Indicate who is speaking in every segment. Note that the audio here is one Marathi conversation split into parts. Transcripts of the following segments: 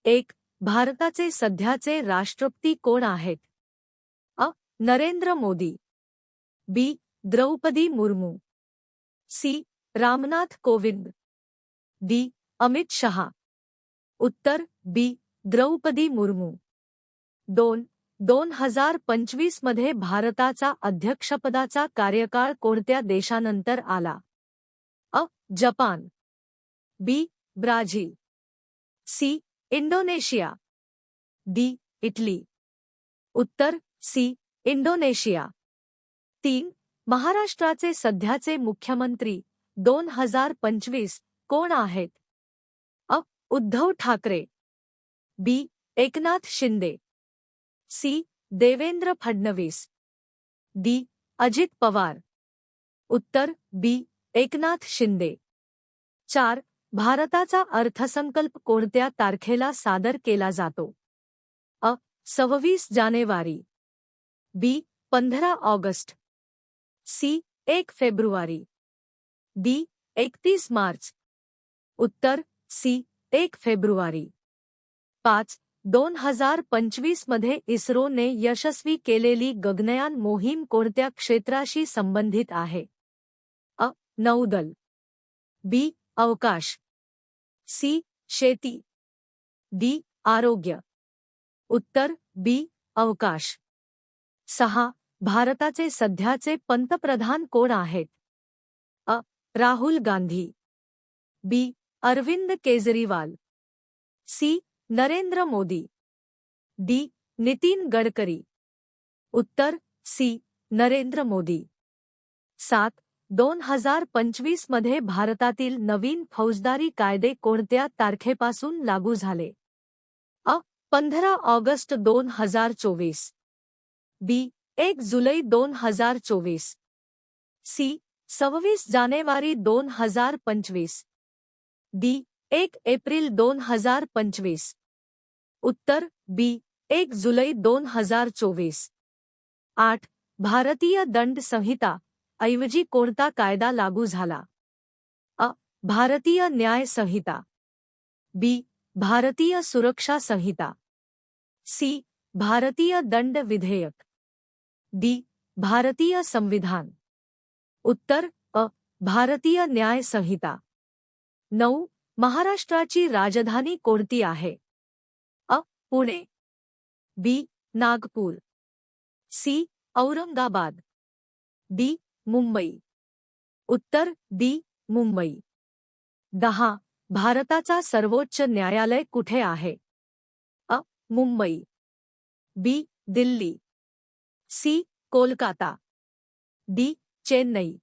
Speaker 1: 1. भारताचे सध्याचे राष्ट्रपती कोण आहेत? अ. नरेंद्र मोदी. बी. द्रौपदी मुर्मू. सी. रामनाथ कोविंद. डी. अमित शहा. उत्तर बी. द्रौपदी मुर्मू. 2. 2025 मध्ये भारताचा अध्यक्षपदाचा कार्यकाळ कोणत्या देशानंतर आला? अ. Japan. B. Brazil. C. Indonesia. D. Italy. उत्तर सी. इंडोनेशिया. 3. महाराष्ट्राचे सध्याचे मुख्यमंत्री 2025 कोण आहेत? अ. Uddhav Thackeray. B. Eknath Shinde. C. Devendra Fadnavis. D. Ajit Pawar. उत्तर बी. एकनाथ शिंदे. 4. भारताचा अर्थसंकल्प कोणत्या तारखेला सादर केला जातो? अ. 26 जानेवारी. बी. 15 ऑगस्ट. सी. 1 फेब्रुवारी. डी. 31 मार्च. उत्तर सी. 1 फेब्रुवारी. 5. 2025 मध्ये इस्रोने यशस्वी केलेली गगनयान मोहीम कोणत्या क्षेत्राशी संबंधित आहे? अ. नौदल. बी. अवकाश. सी. शेती. डी. आरोग्य. उत्तर बी. अवकाश. 6. भारताचे सध्याचे पंतप्रधान कोण आहेत? अ. राहुल गांधी. बी. अरविंद केजरीवाल. सी. नरेंद्र मोदी. डी. नितीन गडकरी. उत्तर सी. नरेंद्र मोदी. 7. 2025 मध्ये भारतातील नवीन फौजदारी कायदे कोणत्या तारखेपासून लागू झाले? अ. 15 ऑगस्ट 2024. बी. 1 जुलै 2024. सी. 26 जानेवारी 2025. डी. 1 एप्रिल 2025. उत्तर बी. 1 जुलै 2024. 8. भारतीय दंड संहिता ऐवजी कोणता कायदा लागू झाला? अ. भारतीय न्याय संहिता. बी. भारतीय सुरक्षा संहिता. सी. भारतीय दंड विधेयक. डी. भारतीय संविधान. उत्तर अ. भारतीय न्याय संहिता. 9. महाराष्ट्राची राजधानी कोणती आहे? अ. पुणे. बी. नागपूर. सी. औरंगाबाद. डी. मुंबई. उत्तर डी. मुंबई. 10. भारताचा सर्वोच्च न्यायालय कुठे आहे? अ. Mumbai. B. Delhi. C. Kolkata. D. Chennai.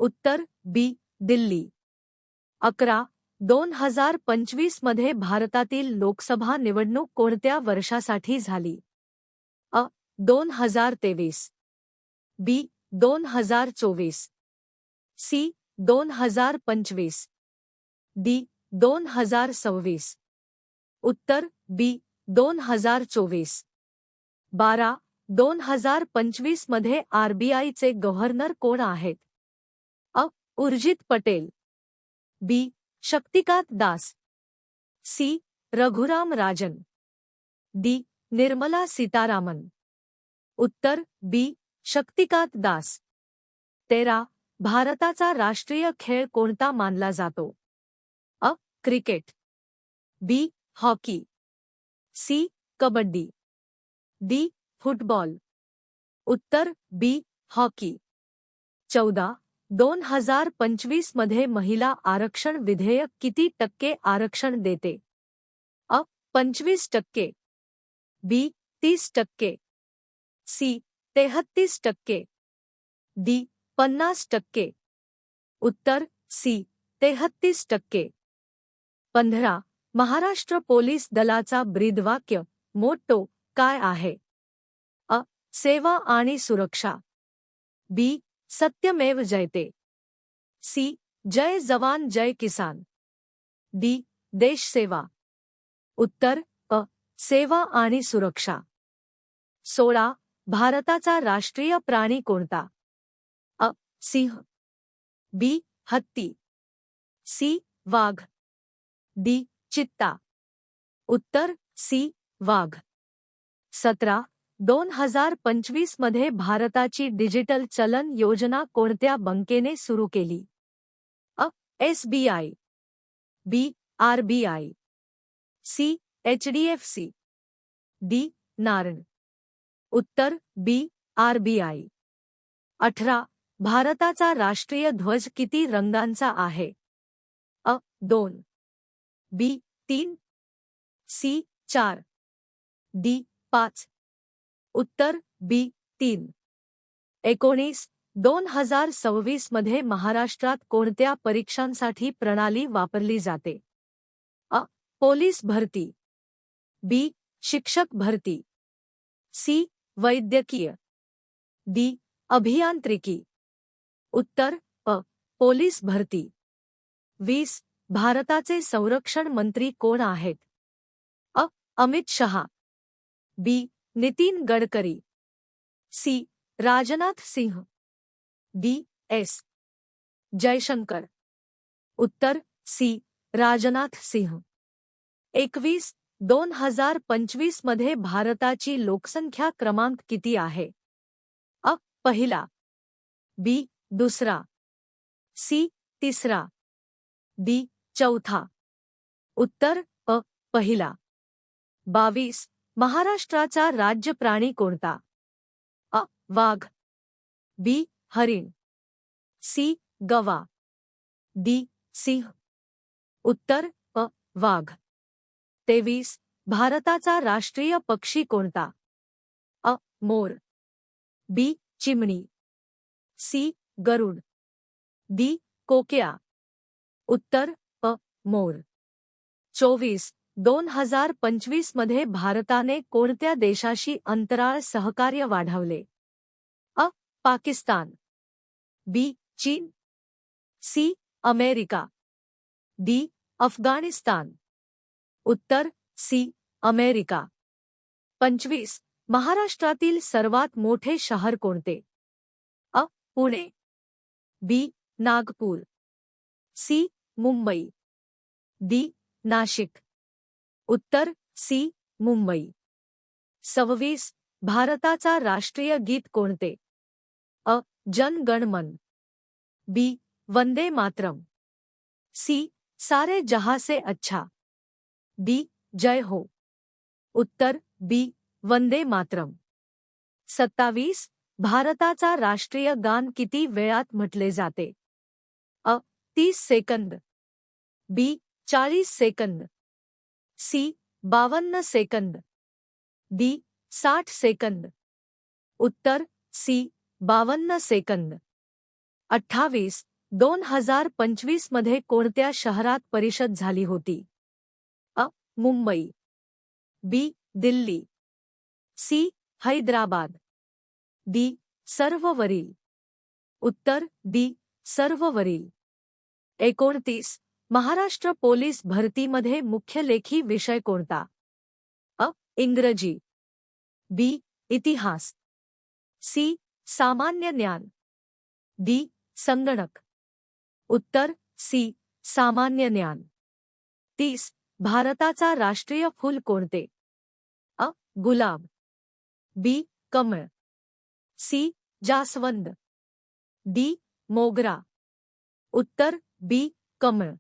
Speaker 1: उत्तर बी. दिल्ली. 11. 2025 मध्ये भारतातील लोकसभा निवडणूक कोणत्या वर्षासाठी झाली? अ. 2023. बी. 2024. सी. 2025. डी. 2026. उत्तर बी. 2024. 12. 2025 मध्ये आरबीआयचे गव्हर्नर कोण आहेत? अ. उर्जित पटेल. बी. शक्तिकांत दास. सी. रघुराम राजन. डी. निर्मला सीतारामन. उत्तर बी. शक्तिकांत दास. 13. भारताचा राष्ट्रीय खेळ कोणता मानला जातो? अ. Cricket. B. Hockey. C. Kabaddi. D. Football. उत्तर बी. हॉकी. 14. 2025 मध्ये महिला आरक्षण विधेयक किती टक्के आरक्षण देते? अ. 25%. बी. 30%. सी. 33%. डी. 50%. उत्तर सी. 33%. 15. महाराष्ट्र पोलीस दलाचा ब्रीदवाक्य मोट्टो काय आहे? अ. सेवा आणि सुरक्षा. बी. सत्यमेव जयते. सी. जय जवान जय किसान. डी. देशसेवा. उत्तर अ. सेवा आणि सुरक्षा. 16. भारताचा राष्ट्रीय प्राणी कोणता? अ. सिंह. बी. हत्ती. सी. वाघ. डी. चित्ता. उत्तर सी वाघ. 17. 2025 मध्ये भारताची डिजिटल चलन योजना कोणत्या बँकेने सुरू केली? अ. SBI, B. RBI, C. HDFC, D. नारण. उत्तर बी. RBI. 18. भारताचा राष्ट्रीय ध्वज किती रंगांचा आहे? अ. 2, बी. 3, सी. 4, डी. 5. उत्तर बी. 3. 19. 2026 मध्ये महाराष्ट्रात कोणत्या परीक्षांसाठी प्रणाली वापरली जाते? अ. पोलीस भरती, बी. शिक्षक भरती, सी. वैद्यकीय, डी. अभियांत्रिकी. उत्तर अ. पोलीस भरती. 20. भारताचे संरक्षण मंत्री कोण आहेत? अ. अमित शहा, बी. Nitin Gadkari, C. Rajnath Singh, D. S. Jaishankar. उत्तर सी. राजनाथ सिंह. 21. 2025 मध्ये भारताची लोकसंख्या क्रमांक किती आहे? अ. पहिला, बी. दुसरा, सी. तिसरा, डी. चौथा. उत्तर अ. पहिला. 22. महाराष्ट्राचा राज्य प्राणी कोणता? अ. वाघ, बी. हरिण, सी. गवा, डी. सिंह. उत्तर अ. वाघ. 23. भारताचा राष्ट्रीय पक्षी कोणता? अ. मोर, बी. चिमणी, सी. गरुड, डी. कोकिळा. उत्तर अ. मोर. 24. 2025 मध्ये भारताने कोणत्या देशाशी अंतराळ सहकार्य वाढवले? अ. पाकिस्तान, बी. चीन, सी. America, D. अफगाणिस्तान. उत्तर सी. अमेरिका. 25. महाराष्ट्रातील सर्वात मोठे शहर कोणते? अ. पुणे, बी. नागपूर, सी. मुंबई, डी. नाशिक. उत्तर सी. मुंबई. 26. भारताचा राष्ट्रीय गीत कोणते? अ. जन गण मन, बी. वंदे मातरम, सी. सारे जहां से अच्छा, डी. जय हो. उत्तर बी. वंदे मातरम. 27. भारताचा राष्ट्रीय गान किती वेळात म्हटले जाते? अ. 30 सेकंद, बी. 40 सेकंद, सी. 52 सेकंद, डी. 60 सेकंद. उत्तर सी. 52 सेकंद. 28. 2025 मध्ये कोणत्या शहरात परिषद झाली होती? अ. Mumbai, B. Delhi, C. Hyderabad, D. सर्व वरील. उत्तर डी. सर्व वरील. 29. महाराष्ट्र पोलीस भरतीमध्ये मुख्य लेखी विषय कोणता? अ. इंग्रजी, बी. इतिहास, सी. सामान्य ज्ञान, डी. संगणक. उत्तर सी. सामान्य ज्ञान. 30. भारताचा राष्ट्रीय फूल कोणते? अ. गुलाब, बी. कमळ, सी. जास्वंद, डी. मोगरा. उत्तर बी. कमळ.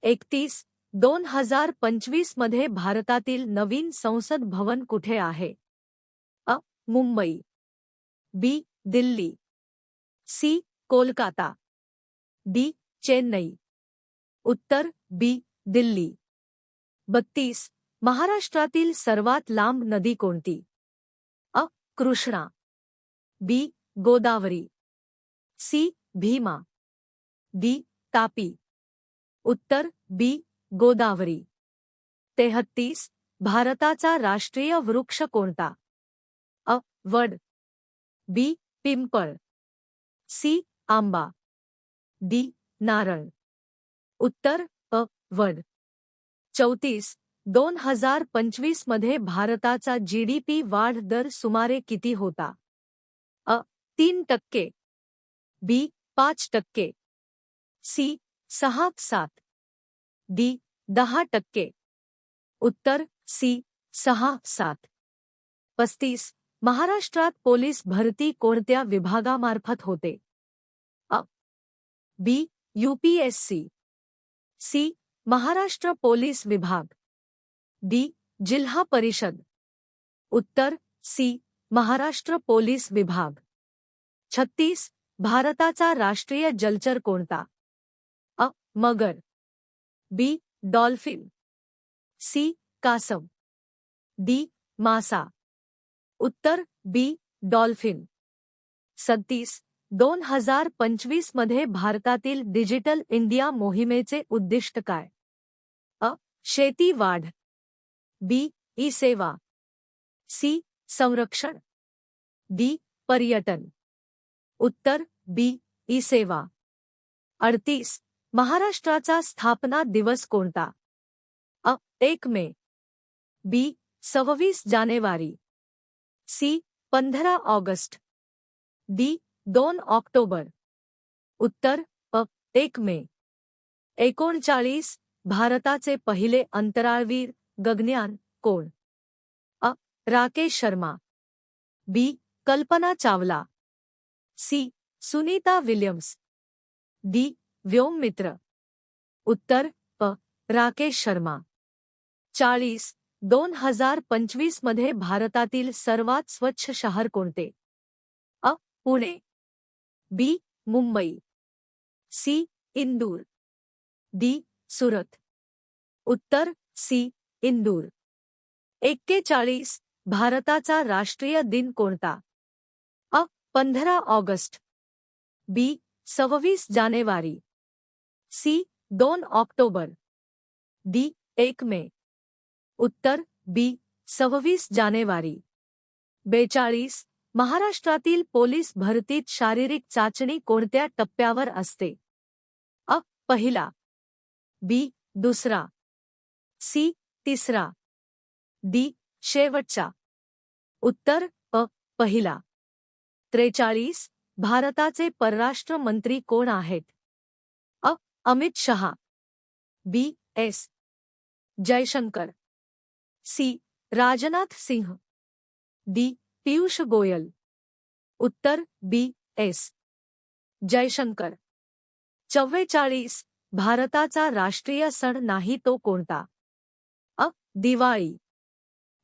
Speaker 1: 31. 2025 मध्ये भारतातील नवीन संसद भवन कुठे आहे? अ. Mumbai, B. Delhi, C. Kolkata, D. Chennai. उत्तर बी. दिल्ली. 32. महाराष्ट्रातील सर्वात लांब नदी कोणती? अ. कृष्णा, बी. गोदावरी, सी. भीमा, डी. तापी. उत्तर बी. गोदावरी. 33. भारताचा राष्ट्रीय वृक्ष कोणता? अ. वड, बी. पिंपळ, सी. आंबा, डी. नारळ. उत्तर अ. वड. 34. 2025 मध्ये भारताचा जीडीपी वाढ दर सुमारे किती होता? अ. 3%, बी. 5%, सी. 6-7, डी. 10%. उत्तर सी 6-7. 35. महाराष्ट्रात पोलीस भरती कोणत्या विभागामार्फत होते? अ. बी. यूपीएससी. सी. महाराष्ट्र पोलीस विभाग. डी. जिल्हा परिषद. उत्तर सी. महाराष्ट्र पोलीस विभाग. 36. भारताचा राष्ट्रीय जलचर कोणता? अ. मगर. बी. डॉल्फिन. सी. कासव. डी. मासा. उत्तर बी. डॉल्फिन. 37. 2025 मध्ये भारतातील डिजिटल इंडिया मोहिमेचे उद्दिष्ट काय? अ. शेती वाढ. बी. ई सेवा. सी. संरक्षण. डी. पर्यटन. उत्तर बी. ई सेवा. 38. महाराष्ट्राचा स्थापना दिवस कोणता? अ. 1 मे. बी. 26 जानेवारी. सी. 15 ऑगस्ट. डी. 2 ऑक्टोबर. उत्तर अ. 1 मे. 39. भारताचे पहिले अंतराळवीर गगनयान कोण? अ. Rakesh Sharma. B. Kalpana Chawla. C. Sunita Williams. D. Vyommitra. उत्तर अ. राकेश शर्मा. 40. 2025 मध्ये भारतातील सर्वात स्वच्छ शहर कोणते? अ. पुणे. बी. मुंबई. सी. इंदूर. डी. सुरत. उत्तर सी. इंदूर. 41. भारताचा राष्ट्रीय दिन कोणता? अ. 15 ऑगस्ट. बी. 26 जानेवारी. सी. 2 ऑक्टोबर. डी. 1 मे. उत्तर बी. 26 जानेवारी. 42. महाराष्ट्रातील पोलीस भरतीत शारीरिक चाचणी कोणत्या टप्प्यावर असते? अ. पहिला. बी. दुसरा. सी. तिसरा. डी. शेवटचा. उत्तर अ. पहिला. 43. भारताचे परराष्ट्र मंत्री कोण आहेत? अ. अमित शहा. बी. S. Jaishankar. C. Rajnath Singh. D. Piyush Goyal. उत्तर बी. एस. जयशंकर. 44. भारताचा राष्ट्रीय सण नाही तो कोणता? अ. दिवाळी.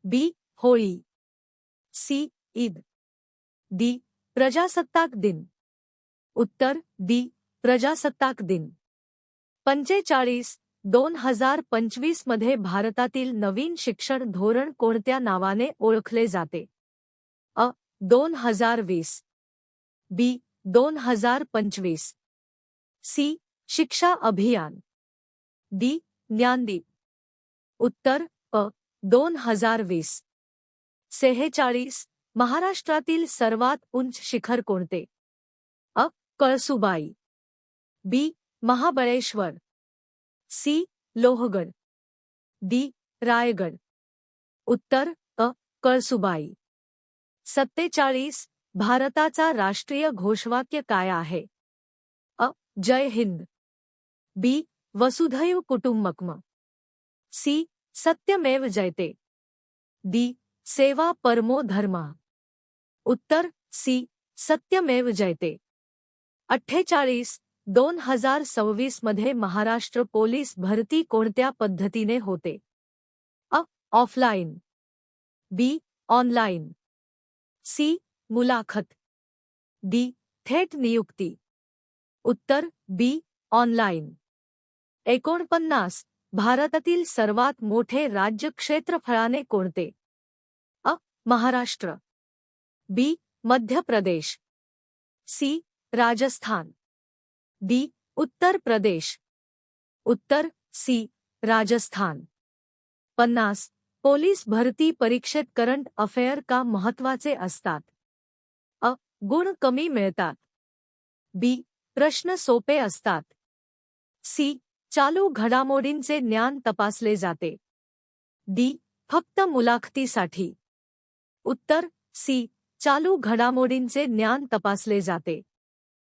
Speaker 1: बी. होळी. सी. ईद. डी. प्रजासत्ताक दिन. उत्तर डी. प्रजासत्ताक दिन. 45. 2025 मध्ये भारतातील नवीन शिक्षण धोरण कोणत्या नावाने ओळखले जाते? अ. 2020. बी. 2025. सी. शिक्षा अभियान. डी. ज्ञानदीप. उत्तर अ. 2020. 46. महाराष्ट्रातील सर्वात उंच शिखर कोणते? अ. कळसुबाई. बी. महाबळेश्वर. सी. लोहगड. डी. रायगड. उत्तर अ. कळसुबाई. 47. भारताचा राष्ट्रीय घोषवाक्य काय आहे? अ. जय हिंद. बी. वसुधैव कुटुंबकम. सी. सत्यमेव जयते. डी. सेवा परमो धर्मः. उत्तर सी. सत्यमेव जयते. 48. 2026 मध्ये महाराष्ट्र पोलीस भरती कोणत्या पद्धतीने होते? अ. ऑफलाइन. बी. ऑनलाइन. सी. मुलाखत. डी. थेट नियुक्ती. उत्तर बी. ऑनलाइन. 49. भारतातील सर्वात मोठे राज्य क्षेत्रफळाने कोणते? अ. महाराष्ट्र. बी. मध्य प्रदेश. सी. राजस्थान. डी. उत्तर प्रदेश. उत्तर सी. राजस्थान. 50. पोलीस भरती परीक्षेत करंट अफेअर का महत्त्वाचे असतात? अ. गुण कमी मिळतात. बी. प्रश्न सोपे असतात. सी. चालू घडामोडींचे ज्ञान तपासले जाते. डी. फक्त मुलाखतीसाठी. उत्तर सी. चालू घडामोडींचे ज्ञान तपासले जाते.